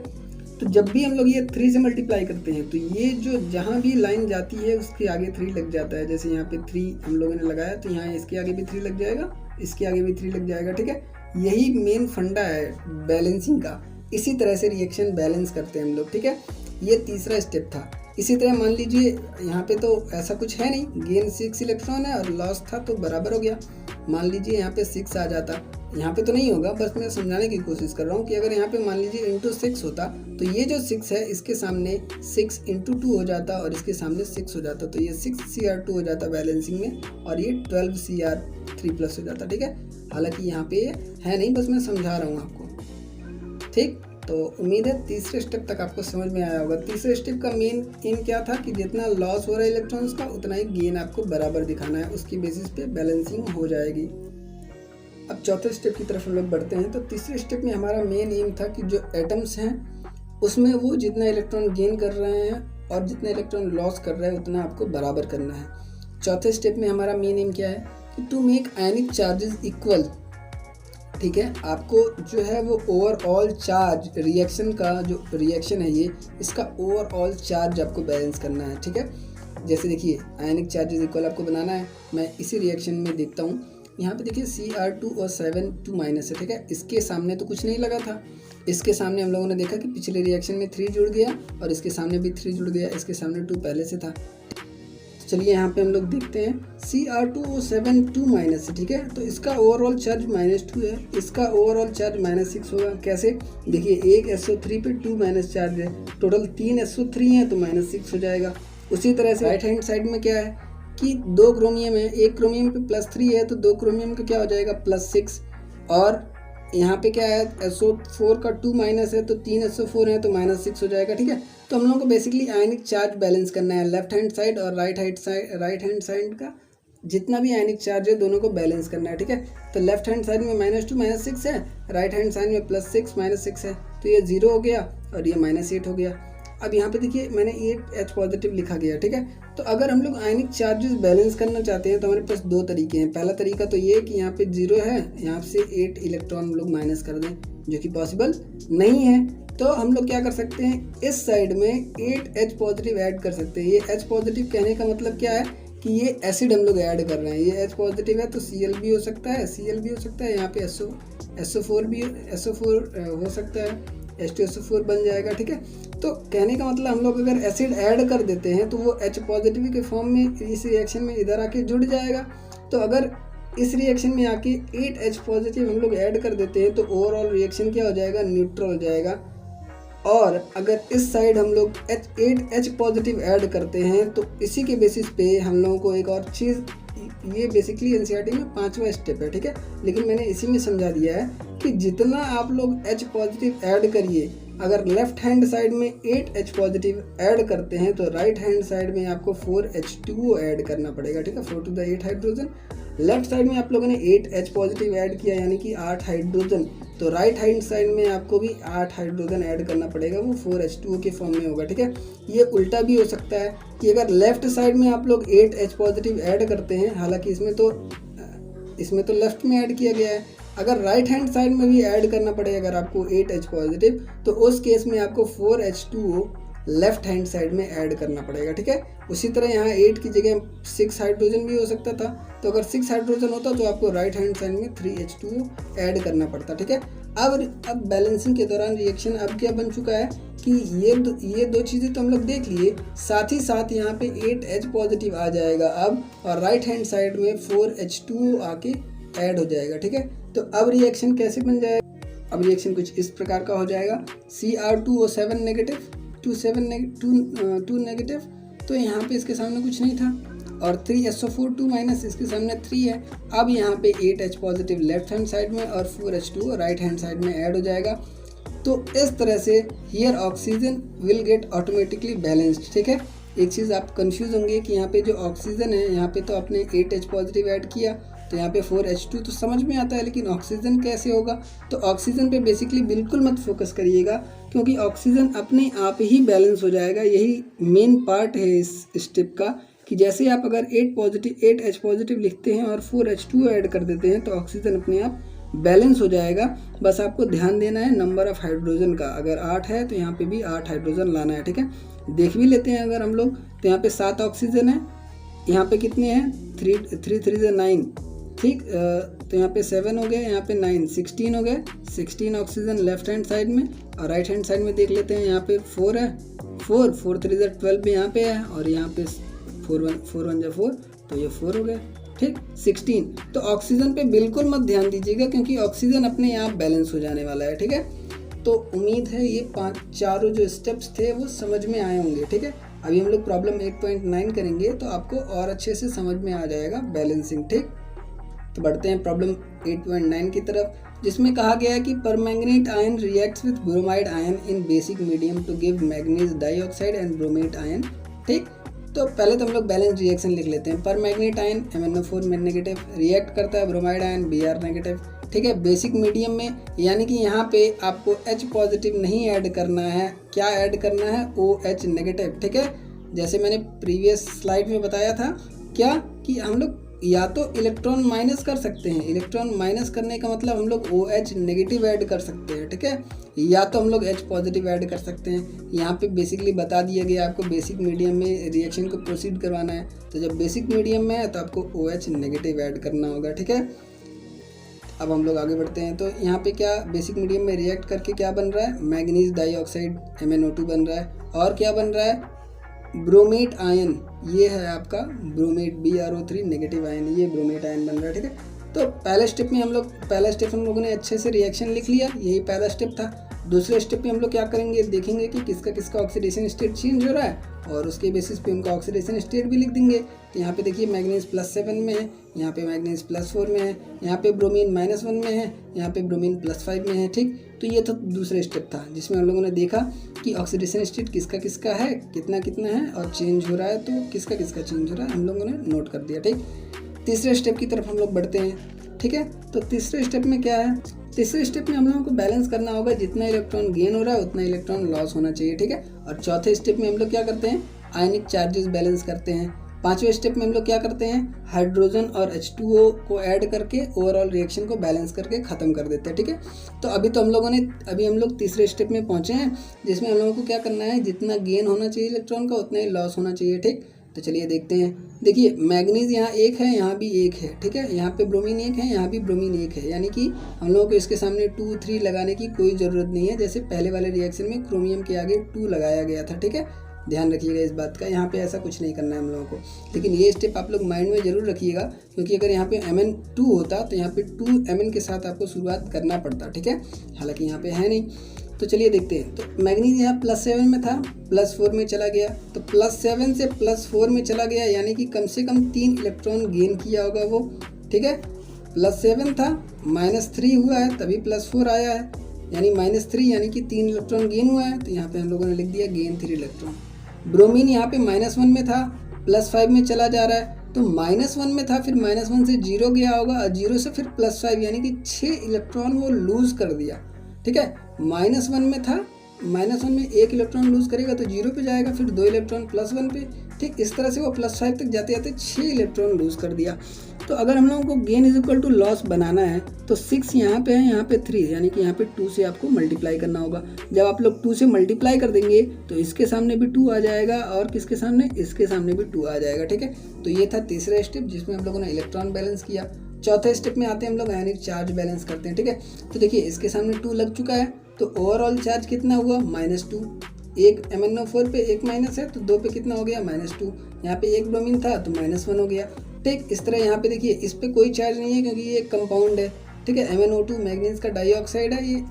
तो जब भी हम लोग ये 3 से मल्टीप्लाई करते हैं तो ये जो जहाँ भी लाइन जाती है उसके आगे 3 लग जाता है। जैसे यहाँ पे 3 हम लोगों ने लगाया, तो यहाँ इसके आगे भी 3 लग जाएगा, इसके आगे भी 3 लग जाएगा, ठीक है। यही मेन फंडा है बैलेंसिंग का। इसी तरह से रिएक्शन बैलेंस करते हैं हम लोग, ठीक है। ये तीसरा स्टेप था। इसी तरह मान लीजिए यहाँ पे तो ऐसा कुछ है नहीं, गेन 6 इलेक्ट्रॉन है और लॉस था तो बराबर हो गया। मान लीजिए यहाँ पे 6 आ जाता, यहाँ पे तो नहीं होगा, बस मैं समझाने की कोशिश कर रहा हूँ कि अगर यहाँ पे मान लीजिए इंटू 6 होता, तो ये जो 6 है इसके सामने 6 × 2 हो जाता और इसके सामने 6 हो जाता, तो ये 6Cr2 हो जाता बैलेंसिंग में, और ये 12Cr3+ हो जाता, ठीक है। हालांकि यहाँ पे है नहीं, बस मैं समझा रहा हूँ आपको, ठीक। तो उम्मीद है तीसरे स्टेप तक आपको समझ में आया होगा। तीसरे स्टेप का मेन एम क्या था कि जितना लॉस हो रहा है इलेक्ट्रॉन्स का, उतना ही गेन आपको बराबर दिखाना है, उसकी बेसिस पे बैलेंसिंग हो जाएगी। अब चौथे स्टेप की तरफ हम लोग बढ़ते हैं। तो तीसरे स्टेप में हमारा मेन एम था कि जो एटम्स हैं उसमें वो जितना इलेक्ट्रॉन गेन कर रहे हैं और जितना इलेक्ट्रॉन लॉस कर रहे हैं उतना आपको बराबर करना है। चौथे स्टेप में हमारा मेन एम क्या है कि to make ionic charges equal, ठीक है। आपको जो है वो ओवरऑल चार्ज रिएक्शन का जो रिएक्शन है, ये इसका ओवरऑल चार्ज आपको बैलेंस करना है, ठीक है। जैसे देखिए आयनिक चार्जेस इक्वल आपको बनाना है। मैं इसी रिएक्शन में देखता हूँ, यहाँ पे देखिए Cr2 और 7 2 है, ठीक है। इसके सामने तो कुछ नहीं लगा था, इसके सामने हम लोगों ने देखा कि पिछले रिएक्शन में 3 जुड़ गया और इसके सामने भी 3 जुड़ गया, इसके सामने 2 पहले से था। चलिए यहाँ पे हम लोग देखते हैं Cr2 और 7 2 है, ठीक है। तो इसका ओवरऑल चार्ज -2 है, इसका ओवरऑल चार्ज -6 होगा। कैसे, देखिए एक SO3 पे 2 चार्ज है, टोटल 3 SO3 है तो -6 हो जाएगा। उसी तरह से राइट हैंड साइड में क्या है कि 2 क्रोमियम है, एक क्रोमियम पे +3 है तो 2 क्रोमियम का क्या हो जाएगा +6, और यहाँ पे क्या है, SO4 का 2 माइनस है तो 3 SO4 है तो -6 हो जाएगा। ठीक है, तो हम लोगों को बेसिकली आयनिक चार्ज बैलेंस करना है, लेफ्ट हैंड साइड और राइट हैंड साइड का जितना भी आयनिक चार्ज है दोनों को बैलेंस करना है। ठीक है, तो लेफ्ट हैंड साइड में -2 -6 है, राइट हैंड साइड में +6 -6 है, तो ये 0 हो गया और ये -8 हो गया। अब यहाँ पे देखिए मैंने 8H पॉजिटिव लिखा गया। ठीक है, तो अगर हम लोग आयनिक चार्जेस बैलेंस करना चाहते हैं तो हमारे पास 2 तरीके हैं। पहला तरीका तो ये कि यहाँ पे 0 है, यहाँ से 8 इलेक्ट्रॉन हम लोग माइनस कर दें, जो कि पॉसिबल नहीं है। तो हम लोग क्या कर सकते हैं, इस साइड में 8H पॉजिटिव ऐड कर सकते हैं। ये H पॉजिटिव कहने का मतलब क्या है कि ये एसिड हम लोग ऐड कर रहे हैं। ये H पॉजिटिव है तो Cl भी हो सकता है, Cl भी हो सकता है, यहाँ पे SO4 भी हो सकता है, H2SO4 बन जाएगा। ठीक है, तो कहने का मतलब हम लोग अगर एसिड ऐड कर देते हैं तो वो H पॉजिटिव के फॉर्म में इस रिएक्शन में इधर आके जुड़ जाएगा। तो अगर इस रिएक्शन में आके 8H पॉजिटिव हम लोग ऐड कर देते हैं तो ओवरऑल रिएक्शन क्या हो जाएगा, न्यूट्रल हो जाएगा। और अगर इस साइड हम लोग 8H पॉजिटिव ऐड करते हैं तो इसी के बेसिस पे हम लोगों को एक और चीज़, ये बेसिकली एनसीईआरटी में 5वां स्टेप है। ठीक है, लेकिन मैंने इसी में समझा दिया है कि जितना आप लोग H पॉजिटिव ऐड करिए, अगर लेफ्ट हैंड साइड में 8H पॉजिटिव ऐड करते हैं तो राइट हैंड साइड में आपको 4H2O ऐड करना पड़ेगा। ठीक है, 4 to the 8 hydrogen. Left side में आप लोगों ने 8H पॉजिटिव ऐड किया यानी कि 8 हाइड्रोजन, तो राइट हैंड साइड में आपको भी 8 हाइड्रोजन ऐड करना पड़ेगा, वो 4H2O के फॉर्म में होगा। ठीक है, ये उल्टा भी हो सकता है कि अगर लेफ्ट साइड में आप लोग 8H पॉजिटिव ऐड करते हैं, हालांकि इसमें तो लेफ्ट में ऐड किया गया है, अगर राइट हैंड साइड में भी ऐड करना पड़े अगर आपको 8H पॉजिटिव, तो उस केस में आपको 4H2O लेफ्ट हैंड साइड में ऐड करना पड़ेगा। ठीक है, उसी तरह यहाँ 8 की जगह 6 हाइड्रोजन भी हो सकता था, तो अगर 6 हाइड्रोजन होता तो आपको राइट हैंड साइड में 3H2O ऐड करना पड़ता। ठीक है, अब बैलेंसिंग के दौरान रिएक्शन अब क्या बन चुका है कि ये दो चीज़ें तो हम लोग देख लिए, साथ ही साथ यहाँ पे 8H पॉजिटिव आ जाएगा अब, और राइट हैंड साइड में 4H2O आके ऐड हो जाएगा। ठीक है, तो अब रिएक्शन कैसे बन जाएगा, अब रिएक्शन कुछ इस प्रकार का हो जाएगा, Cr2O7 नेगेटिव 2 नेगेटिव, तो यहाँ पे इसके सामने कुछ नहीं था, और 3SO4 2 माइनस इसके सामने 3 है। अब यहाँ पे 8H positive left hand side में और 4H2O राइट हैंड साइड में ऐड हो जाएगा। तो इस तरह से here oxygen will get automatically balanced. ठीक है, एक चीज़ आप कंफ्यूज होंगे कि यहाँ पे जो ऑक्सीजन है, यहाँ पे तो आपने 8H पॉजिटिव ऐड किया तो यहाँ पे 4H2 तो समझ में आता है, लेकिन ऑक्सीजन कैसे होगा, तो ऑक्सीजन पे बेसिकली बिल्कुल मत फोकस करिएगा, क्योंकि ऑक्सीजन अपने आप ही बैलेंस हो जाएगा। यही मेन पार्ट है इस स्टेप का, कि जैसे आप अगर 8H पॉजिटिव लिखते हैं और 4H2 ऐड कर देते हैं तो ऑक्सीजन अपने आप बैलेंस हो जाएगा। बस आपको ध्यान देना है नंबर ऑफ हाइड्रोजन का, अगर 8 है तो यहाँ पे भी 8 हाइड्रोजन लाना है। ठीक है, देख भी लेते हैं अगर हम लोग, तो यहाँ पे 7 ऑक्सीजन है, यहाँ पे कितने हैं 3 9, ठीक, तो यहाँ पे 7 हो गए, यहाँ पे 9 16 हो गए, 16 ऑक्सीजन लेफ्ट हैंड साइड में, और राइट हैंड साइड में देख लेते हैं, यहाँ पे 4 है, 4 3 12 भी यहाँ पे है, और यहाँ पे 4 1 4, तो ये 4 हो गए। ठीक, 16। तो ऑक्सीजन पे बिल्कुल मत ध्यान दीजिएगा, क्योंकि ऑक्सीजन अपने आप बैलेंस हो जाने वाला है। ठीक है, तो उम्मीद है ये चारों जो स्टेप्स थे वो समझ में आए होंगे। ठीक है, अभी हम लोग प्रॉब्लम 8.9 करेंगे तो आपको और अच्छे से समझ में आ जाएगा बैलेंसिंग। ठीक, तो बढ़ते हैं प्रॉब्लम 8.9 की तरफ, जिसमें कहा गया है कि permanganate ion reacts with bromide ion in basic medium to give manganese dioxide and bromate ion. ठीक, तो पहले तो हम लोग बैलेंस रिएक्शन लिख लेते हैं। Permanganate ion MnO4 negative react करता है ब्रोमाइड आयन Br नेगेटिव। ठीक है, बेसिक मीडियम में, यानी कि यहाँ पे आपको H पॉजिटिव नहीं ऐड करना है, क्या ऐड करना है, OH नेगेटिव। ठीक है, जैसे मैंने प्रीवियस स्लाइड में बताया था क्या कि हम लोग या तो इलेक्ट्रॉन माइनस कर सकते हैं, इलेक्ट्रॉन माइनस करने का मतलब हम लोग OH नेगेटिव ऐड कर सकते हैं। ठीक है, या तो हम लोग H पॉजिटिव ऐड कर सकते हैं। यहाँ पे बेसिकली बता दिया गया आपको बेसिक मीडियम में रिएक्शन को प्रोसीड करवाना है, तो जब बेसिक मीडियम में है तो आपको OH नेगेटिव ऐड करना होगा। ठीक है, अब हम लोग आगे बढ़ते हैं। तो यहाँ पे क्या बेसिक मीडियम में रिएक्ट करके क्या बन रहा है, मैग्नीज डाइऑक्साइड MnO2 बन रहा है, और क्या बन रहा है, ब्रोमेट आयन, ये है आपका ब्रोमेट BrO3 नेगेटिव आयन, ये ब्रोमेट आयन बन रहा है। ठीक है, तो पहला स्टेप हम लोगों ने अच्छे से रिएक्शन लिख लिया, यही पहला स्टेप था। दूसरे स्टेप में हम लोग क्या करेंगे, देखेंगे कि किसका किसका ऑक्सीडेशन स्टेट चेंज हो रहा है और उसके बेसिस पे उनका ऑक्सीडेशन स्टेट भी लिख देंगे। तो यहाँ पे देखिए मैग्नीज +7 में है, यहाँ पे मैग्नीज +4 में है, यहाँ पे ब्रोमीन -1 में है, यहाँ पे ब्रोमीन +5 में है। ठीक, तो ये तो दूसरे स्टेप था जिसमें हम लोगों ने देखा कि ऑक्सीडेशन स्टेट किसका किसका है, कितना कितना है और चेंज हो रहा है, तो किसका किसका चेंज हो रहा है हम लोगों ने नोट कर दिया। ठीक, तीसरे स्टेप की तरफ हम लोग बढ़ते हैं। ठीक है, तो तीसरे स्टेप में क्या है, तीसरे स्टेप में हम लोगों को बैलेंस करना होगा, जितना इलेक्ट्रॉन गेन हो रहा है उतना इलेक्ट्रॉन लॉस होना चाहिए। ठीक है, और चौथे स्टेप में हम लोग क्या करते हैं, आयनिक चार्जेस बैलेंस करते हैं। पांचवें स्टेप में हम लोग क्या करते हैं, हाइड्रोजन और H2O को ऐड करके ओवरऑल रिएक्शन को बैलेंस करके ख़त्म कर देते हैं। ठीक है, तो अभी हम लोग तीसरे स्टेप में पहुंचे हैं जिसमें हम लोगों को क्या करना है, जितना गेन होना चाहिए इलेक्ट्रॉन का उतना ही लॉस होना चाहिए। ठीक, तो चलिए देखते हैं। देखिए मैग्नीज यहाँ एक है, यहाँ भी एक है। ठीक है, यहाँ पे ब्रोमीन एक है, यहाँ भी ब्रोमीन एक है, यानी कि हम लोगों को इसके सामने 2 3 लगाने की कोई ज़रूरत नहीं है, जैसे पहले वाले रिएक्शन में क्रोमियम के आगे 2 लगाया गया था। ठीक है, ध्यान रखिएगा इस बात का, यहाँ पे ऐसा कुछ नहीं करना है हम लोगों को, लेकिन ये स्टेप आप लोग माइंड में ज़रूर रखिएगा, क्योंकि अगर यहाँ पे Mn2 होता तो यहाँ पे 2 Mn के साथ आपको शुरुआत करना पड़ता। ठीक है, हालांकि यहाँ पे है नहीं। तो चलिए देखते हैं। तो मैग्नीज यहाँ +7 में था, +4 में चला गया, तो +7 से +4 में चला गया, यानी कि कम से कम 3 इलेक्ट्रॉन गेन किया होगा वो। ठीक है, +7 था, -3 हुआ है तभी +4 आया है, यानी -3 यानी कि 3 इलेक्ट्रॉन गेन हुआ है, तो यहाँ पे हम लोगों ने लिख दिया गेन 3 इलेक्ट्रॉन। ब्रोमीन यहाँ पे -1 में था, +5 में चला जा रहा है, तो -1 में था, फिर -1 से 0 गया होगा और 0 से फिर +5 यानी कि 6 इलेक्ट्रॉन वो लूज़ कर दिया। ठीक है, -1 में था, -1 में 1 इलेक्ट्रॉन लूज़ करेगा तो 0 पे जाएगा, फिर 2 इलेक्ट्रॉन +1 पे। ठीक, इस तरह से वो +5 तक जाते जाते 6 इलेक्ट्रॉन लूज़ कर दिया। तो अगर हम लोगों को गेन इज टू लॉस बनाना है तो 6 यहाँ पे है, यहाँ पे 3, यानी कि यहाँ पे 2 से आपको मल्टीप्लाई करना होगा। जब आप लोग 2 से मल्टीप्लाई कर देंगे तो इसके सामने भी 2 आ जाएगा और किसके सामने, इसके सामने भी 2 आ जाएगा। ठीक है, तो ये था तीसरा स्टेप जिसमें हम लोगों ने इलेक्ट्रॉन बैलेंस किया। चौथे स्टेप में आते हैं हम लोग आयनिक चार्ज बैलेंस करते हैं। ठीक है, तो देखिए इसके सामने 2 लग चुका है, तो ओवरऑल चार्ज कितना हुआ, -2। एक MnO4 पे एक माइनस है तो 2 पे कितना हो गया, -2। यहाँ पे एक ब्रोमीन था तो -1 हो गया। ठीक, इस तरह यहाँ पे देखिए इस पे कोई चार्ज नहीं है क्योंकि ये एक कंपाउंड है। ठीक है, MnO2 मैग्नीज का डाइऑक्साइड है, ये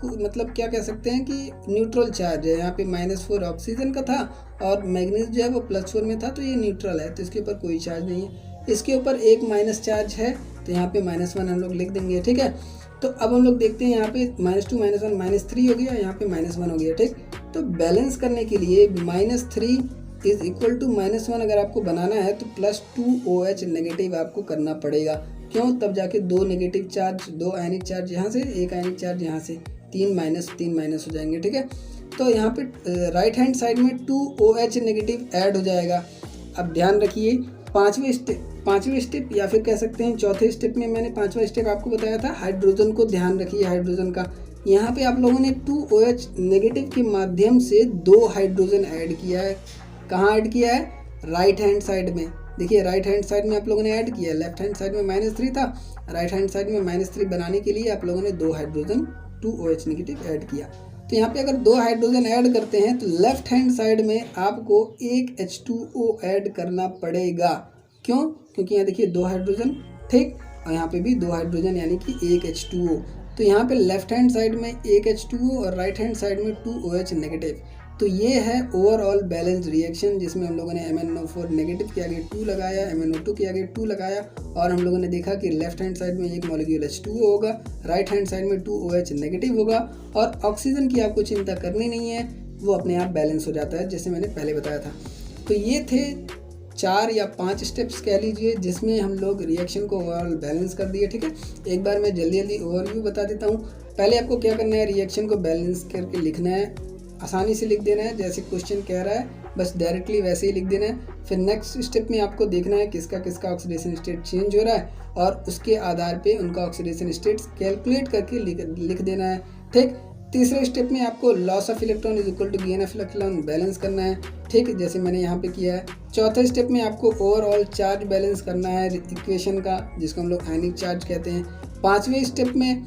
मतलब क्या कह सकते हैं कि न्यूट्रल चार्ज है। यहाँ पे -4 ऑक्सीजन का था और मैग्नीज जो है वो +4 में था, तो ये न्यूट्रल है, तो इसके ऊपर कोई चार्ज नहीं है। इसके ऊपर एक माइनस चार्ज है, तो यहाँ पे -1 हम लोग लिख देंगे। ठीक है, तो अब हम लोग देखते हैं यहाँ पे -2 -1 -3 हो गया, यहाँ पे -1 हो गया। ठीक, तो बैलेंस करने के लिए -3 इज इक्वल टू -1 अगर आपको बनाना है तो +2 OH नेगेटिव आपको करना पड़ेगा। क्यों, तब जाके 2 नेगेटिव चार्ज, 2 आयनिक चार्ज यहाँ से, 1 आयनिक चार्ज यहाँ से, 3 माइनस हो जाएंगे। ठीक है, तो यहाँ पे राइट हैंड साइड में 2 OH नेगेटिव ऐड हो जाएगा। अब ध्यान रखिए पाँचवें स्टेप या फिर कह सकते हैं चौथे स्टेप में मैंने 5वां स्टेप आपको बताया था, हाइड्रोजन को ध्यान रखिए। हाइड्रोजन का यहाँ पे आप लोगों ने 2 OH नेगेटिव के माध्यम से 2 हाइड्रोजन ऐड किया है। कहाँ ऐड किया है, राइट हैंड साइड में। देखिए राइट हैंड साइड में आप लोगों ने ऐड किया, लेफ्ट हैंड साइड में -3 था, राइट हैंड साइड में -3 बनाने के लिए आप लोगों ने 2 हाइड्रोजन 2 OH नेगेटिव ऐड किया। तो यहाँ पे अगर 2 हाइड्रोजन ऐड करते हैं तो लेफ्ट हैंड साइड में आपको एक H2O ऐड करना पड़ेगा। क्यों, क्योंकि यहाँ देखिए 2 हाइड्रोजन, ठीक, और यहाँ पे भी 2 हाइड्रोजन यानी कि एक H2O। तो यहाँ पे लेफ्ट हैंड साइड में एक H2O और राइट हैंड साइड में 2 OH नेगेटिव। तो ये है ओवरऑल बैलेंस्ड रिएक्शन जिसमें हम लोगों ने MnO4 नेगेटिव के आगे 2 लगाया, MnO2 के आगे 2 लगाया, और हम लोगों ने देखा कि लेफ्ट हैंड साइड में एक मॉलिक्यूल H2O होगा, राइट हैंड साइड में 2 OH नेगेटिव होगा, और ऑक्सीजन की आपको चिंता करनी नहीं है, वो अपने आप बैलेंस हो जाता है जैसे मैंने पहले बताया था। तो ये थे 4 या 5 स्टेप्स कह लीजिए जिसमें हम लोग रिएक्शन को ओवरऑल बैलेंस कर दिए। ठीक है, एक बार मैं जल्दी ओवरव्यू बता देता हूँ। पहले आपको क्या करना है, रिएक्शन को बैलेंस करके लिखना है, आसानी से लिख देना है, जैसे क्वेश्चन कह रहा है बस डायरेक्टली वैसे ही लिख देना है। फिर नेक्स्ट स्टेप में आपको देखना है किसका किसका ऑक्सीडेशन स्टेट चेंज हो रहा है, और उसके आधार पे उनका ऑक्सीडेशन स्टेट्स कैलकुलेट करके लिख देना है। ठीक, तीसरे स्टेप में आपको loss of electron is equal to gain of electron balance करना है। ठीक, जैसे मैंने यहाँ पे किया है। चौथे स्टेप में आपको ओवरऑल चार्ज बैलेंस करना है इक्वेशन का, जिसको हम लोग आयनिक चार्ज कहते हैं। 5वें स्टेप में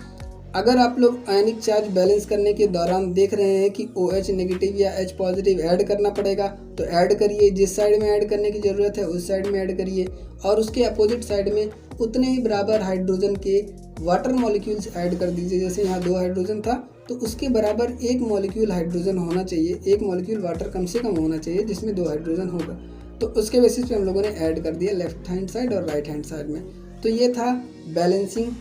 अगर आप लोग आयनिक चार्ज बैलेंस करने के दौरान देख रहे हैं कि OH नेगेटिव या H पॉजिटिव ऐड करना पड़ेगा तो ऐड करिए, जिस साइड में ऐड करने की ज़रूरत है उस साइड में ऐड करिए, और उसके अपोजिट साइड में उतने ही बराबर हाइड्रोजन के वाटर मॉलिक्यूल्स ऐड कर दीजिए। जैसे यहाँ 2 हाइड्रोजन था तो उसके बराबर एक मॉलिक्यूल हाइड्रोजन होना चाहिए, एक मॉलिक्यूल वाटर कम से कम होना चाहिए जिसमें 2 हाइड्रोजन होगा। तो उसके बेसिस पे हम लोगों ने ऐड कर दिया लेफ्ट हैंड साइड और राइट हैंड साइड में। तो ये था बैलेंसिंग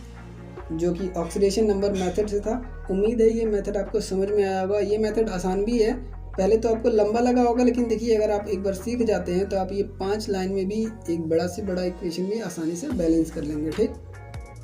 जो कि ऑक्सीडेशन नंबर मेथड से था। उम्मीद है ये मेथड आपको समझ में आया होगा। ये मेथड आसान भी है, पहले तो आपको लंबा लगा होगा, लेकिन देखिए अगर आप एक बार सीख जाते हैं तो आप ये 5 लाइन में भी एक बड़ा से बड़ा इक्वेशन भी आसानी से बैलेंस कर लेंगे। ठीक,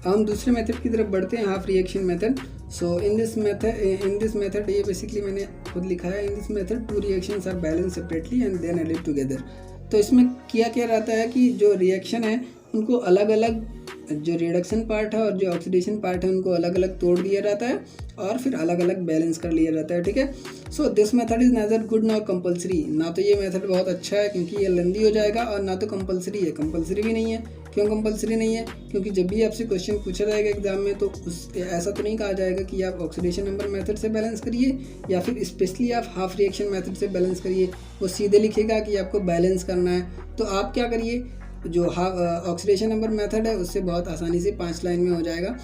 हम दूसरे मेथड की तरफ बढ़ते हैं, half reaction method. So in this method ये बेसिकली मैंने खुद लिखा है, in this method 2 reactions are balance separately and then added together. तो इसमें किया क्या रहता है कि जो रिएक्शन है उनको अलग अलग, जो रिडक्शन पार्ट है और जो ऑक्सीडेशन पार्ट है उनको अलग अलग तोड़ दिया जाता है और फिर अलग अलग बैलेंस कर लिया जाता है। ठीक है, so this method is neither good nor compulsory. ना तो ये मेथड बहुत अच्छा है क्योंकि ये लेंदी हो जाएगा, और ना तो कंपलसरी है, कंपलसरी भी नहीं है। क्यों कंपलसरी नहीं है? क्योंकि जब भी आपसे क्वेश्चन पूछा जाएगा एग्जाम में तो ऐसा तो नहीं कहा जाएगा कि आप ऑक्सीडेशन नंबर मेथड से बैलेंस करिए या फिर स्पेशली आप हाफ रिएक्शन मेथड से बैलेंस करिए। वो सीधे लिखेगा कि आपको बैलेंस करना है। तो आप क्या करिए, जो ऑक्सीडेशन नंबर मेथड है उससे बहुत आसानी से 5 लाइन में हो जाएगा।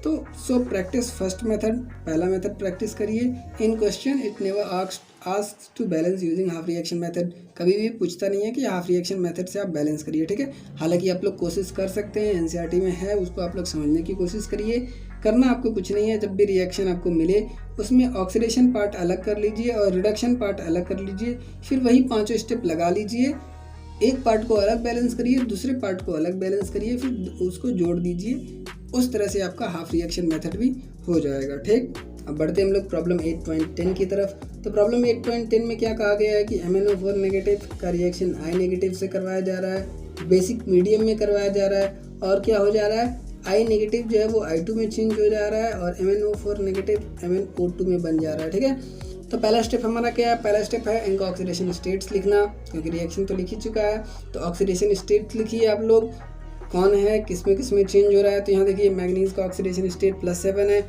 तो सो प्रैक्टिस फर्स्ट मेथड, पहला मेथड प्रैक्टिस करिए। In question it never asks to balance using half reaction method. कभी भी पूछता नहीं है कि हाफ रिएक्शन मेथड से आप बैलेंस करिए। ठीक है, हालांकि आप लोग कोशिश कर सकते हैं, एनसीईआरटी में है, उसको आप लोग समझने की कोशिश करिए। करना आपको कुछ नहीं है, जब भी रिएक्शन आपको मिले उसमें ऑक्सीडेशन पार्ट अलग कर लीजिए और रिडक्शन पार्ट अलग कर लीजिए, फिर वही 5 स्टेप लगा लीजिए। एक पार्ट को अलग बैलेंस करिए, दूसरे पार्ट को अलग बैलेंस करिए, फिर उसको जोड़ दीजिए। उस तरह से आपका हाफ रिएक्शन मेथड भी हो जाएगा। ठीक, अब बढ़ते हम लोग प्रॉब्लम 8.10 की तरफ। तो प्रॉब्लम 8.10 में क्या कहा गया है कि MnO4 नेगेटिव का रिएक्शन I नेगेटिव से करवाया जा रहा है, बेसिक मीडियम में करवाया जा रहा है, और क्या हो जा रहा है, I नेगेटिव जो है वो I2 में चेंज हो जा रहा है और MnO4 नेगेटिव MnO2 में बन जा रहा है। ठीक है, तो पहला स्टेप हमारा क्या है? पहला स्टेप है इनका ऑक्सीडेशन स्टेट्स लिखना, क्योंकि रिएक्शन तो लिख ही चुका है। तो ऑक्सीडेशन स्टेट लिखिए आप लोग, कौन है, किस में चेंज हो रहा है। तो यहाँ देखिए मैग्नीज का ऑक्सीडेशन स्टेट +7 है,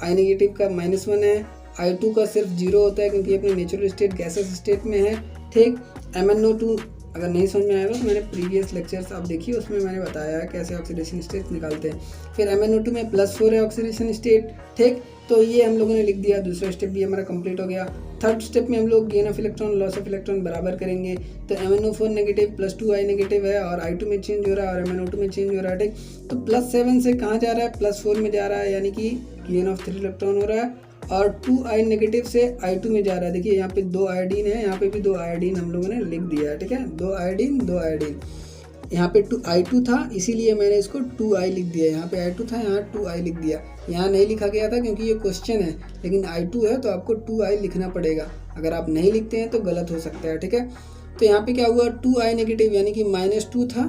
I नेगेटिव का -1 है, I2 का सिर्फ 0 होता है क्योंकि अपने नेचुरल स्टेट गैसेस स्टेट में है। ठीक, MnO2 अगर नहीं समझ में आएगा तो मैंने प्रीवियस लेक्चर्स आप देखिए, उसमें मैंने बताया है कैसे ऑक्सीडेशन स्टेट निकालते हैं। फिर MnO2 में +4 है ऑक्सीडेशन स्टेट। ठीक, तो ये हम लोगों ने लिख दिया, दूसरा स्टेप भी हमारा कंप्लीट हो गया। थर्ड स्टेप में हम लोग gain of electron loss of electron बराबर करेंगे। तो MnO4 नेगेटिव +2 I नेगेटिव है और I2 में चेंज हो रहा है और MnO2 में चेंज हो रहा है। ठीक, तो +7 से कहाँ जा रहा है, +4 में जा रहा है, यानी कि गेन ऑफ 3 इलेक्ट्रॉन हो रहा है, और 2 I नेगेटिव से I2 में जा रहा है। देखिए यहाँ पे 2 आयोडीन है, यहाँ पे भी 2 आयोडीन हम लोगों ने लिख दिया है। ठीक है, 2 आयोडीन। यहाँ पे I2 था इसीलिए मैंने इसको 2I लिख दिया। यहाँ पे I2 था, यहाँ 2I लिख दिया। यहाँ नहीं लिखा गया था क्योंकि ये क्वेश्चन है, लेकिन I2 है तो आपको 2I लिखना पड़ेगा। अगर आप नहीं लिखते हैं तो गलत हो सकता है। ठीक है, तो यहाँ पे क्या हुआ, 2I नेगेटिव यानी कि -2 था,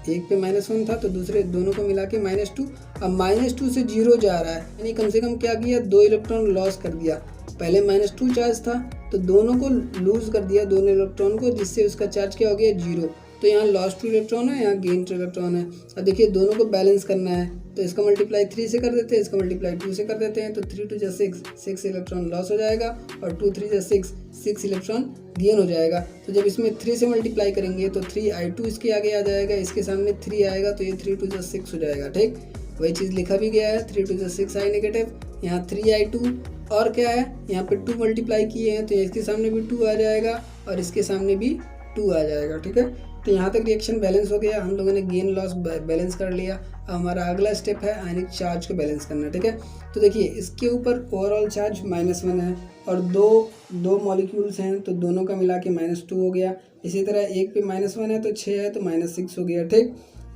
एक पे -1 था, तो दूसरे दोनों को मिला के -2। अब -2 से 0 जा रहा है, यानी कम से कम क्या किया, 2 इलेक्ट्रॉन लॉस कर दिया। पहले -2 चार्ज था तो दोनों को लूज कर दिया, दोनों इलेक्ट्रॉन को, जिससे उसका चार्ज क्या हो गया, 0। तो यहाँ लॉस 2 इलेक्ट्रॉन है, यहाँ गेन 2 इलेक्ट्रॉन है। अब देखिए दोनों को बैलेंस करना है, तो इसका मल्टीप्लाई 3 से कर देते हैं, इसका मल्टीप्लाई 2 से कर देते हैं। तो 3 2 जा 6 इलेक्ट्रॉन लॉस हो जाएगा और 2 3 जा 6 इलेक्ट्रॉन गेन हो जाएगा। तो जब इसमें 3 से मल्टीप्लाई करेंगे तो 3I2 इसके आगे आ जाएगा, इसके सामने 3 आएगा, तो ये 3 2 जा 6 हो जाएगा। ठीक, वही चीज़ लिखा भी गया है, 3 2 जा 6 I नेगेटिव, यहाँ 3I2, और क्या है, यहाँ पे 2 मल्टीप्लाई किए हैं तो इसके सामने भी 2 आ जाएगा और इसके सामने भी 2 आ जाएगा। ठीक है, तो यहाँ तक रिएक्शन बैलेंस हो गया, हम लोगों ने गेन लॉस बैलेंस कर लिया। अब हमारा अगला स्टेप है आयनिक चार्ज को बैलेंस करना। ठीक है, तो देखिए इसके ऊपर ओवरऑल चार्ज -1 है और दो मॉलिक्यूल्स हैं तो दोनों का मिला के -2 हो गया। इसी तरह एक पे -1 है तो 6 है तो -6 हो गया। ठीक,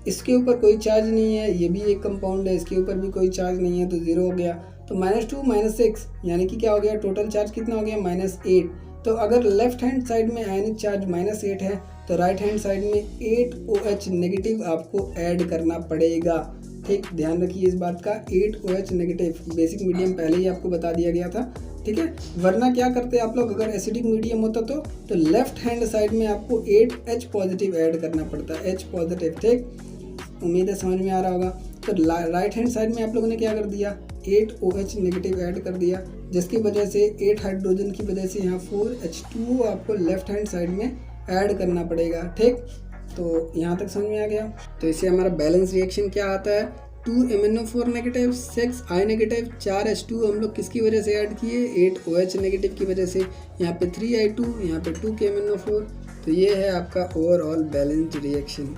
इसके ऊपर कोई चार्ज नहीं है, ये भी एक कंपाउंड है, इसके ऊपर भी कोई चार्ज नहीं है तो 0 हो गया। तो -2 -6 यानी कि क्या हो गया, टोटल चार्ज कितना हो गया, -8। तो अगर लेफ्ट हैंड साइड में आयनिक चार्ज -8 है तो राइट हैंड साइड में 8OH नेगेटिव आपको ऐड करना पड़ेगा। ठीक, ध्यान रखिए इस बात का, 8OH नेगेटिव बेसिक मीडियम पहले ही आपको बता दिया गया था। ठीक है, वरना क्या करते आप लोग, अगर एसिडिक मीडियम होता तो लेफ्ट हैंड साइड में आपको 8H पॉजिटिव ऐड करना पड़ता है, H पॉजिटिव। ठीक, उम्मीद है समझ में आ रहा होगा। तो राइट हैंड साइड में आप लोगों ने क्या कर दिया, 8OH नेगेटिव ऐड कर दिया, जिसकी वजह से 8 हाइड्रोजन की वजह से यहाँ 4H2O आपको लेफ्ट हैंड साइड में ऐड करना पड़ेगा। ठीक, तो यहाँ तक समझ में आ गया। तो इससे हमारा बैलेंस रिएक्शन क्या आता है, 2 MnO4 negative, 6 I negative, 4 H2 हम लोग किसकी वजह से ऐड किए, 8 OH नेगेटिव की वजह से, यहाँ पे 3 I2, यहाँ पे 2 KMnO4। तो ये है आपका ओवरऑल बैलेंस्ड रिएक्शन।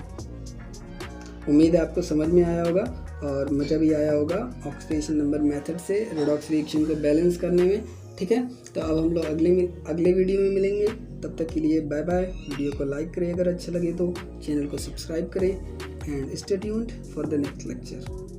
उम्मीद है आपको समझ में आया होगा और मज़ा भी आया होगा ऑक्सीडेशन नंबर मेथड से रेडॉक्स रिएक्शन को बैलेंस करने में। ठीक है, तो अब हम लोग अगले वीडियो में मिलेंगे। तब तक के लिए बाय बाय। वीडियो को लाइक करें अगर अच्छा लगे तो, चैनल को सब्सक्राइब करें and stay tuned for the next lecture.